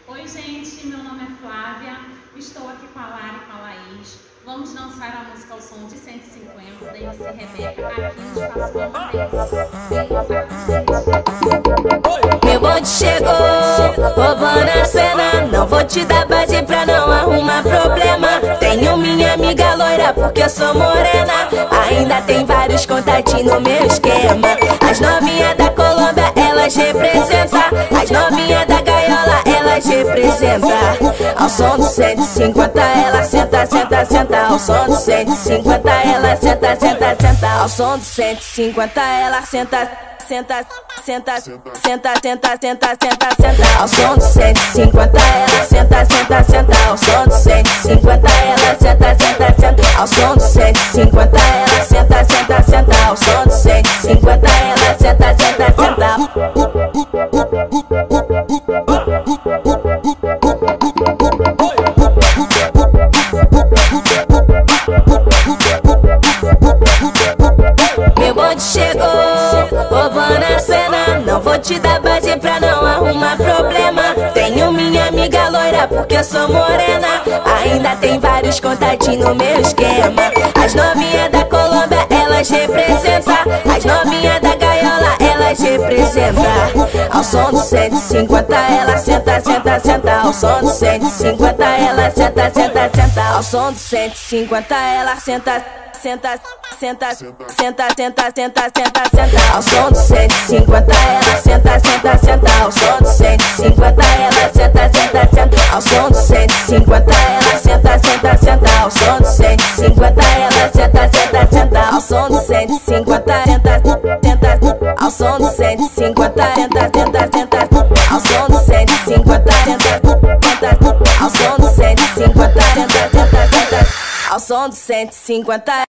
Oi gente, meu nome é Flávia, estou aqui com a Lara e com a Laís. Vamos dançar a música ao som de 150 da MC Rebeca aqui no Espaço Mamãe. Meu bonde chegou, roubando a cena. Não vou te dar base pra não arrumar problema. Tenho minha amiga loira porque eu sou morena. Ainda tem vários contatinhos no meu esquema. As novinhas da Colômbia, elas representam. As novinhas da gaiola, elas representam. Ao som do 150 ela senta, senta, senta. Ao som do 150 ela senta, senta, senta. Ao som do 150 ela senta, senta, senta, senta, senta, senta, senta, senta. Ao som do 150 ela senta, senta, senta. Ao som do 150 ela senta, senta, senta. Ao som do 150 ela senta, senta, senta. Ao som do 150 ela senta, senta, senta. Meu bonde chegou, roubando a cena. Não vou te dar base pra não arrumar problema. Tenho minha amiga loira porque eu sou morena. Ainda tem vários contatinhos no meu esquema. As novinhas da Colômbia, elas representam. As novinhas da gaiola, elas representam. Ao som do 150 ela senta, senta, senta. Ao som do 150 ela senta, senta, senta. Ao som do 150 ela senta, senta, senta, senta, senta, senta, senta, senta. Ao som do 150 ela senta, senta, senta. Ao som do 150 ela senta, senta, senta. Ao som do 150 ela senta, senta, senta. Ao som do 150 ela senta, senta, senta. Ao som do 150 tenta, tenta. Ao som do 150 tenta, tenta, tenta. Ao som do 150 tenta, tenta. Ao som do 150 tenta, tenta, tenta. Ao som do 150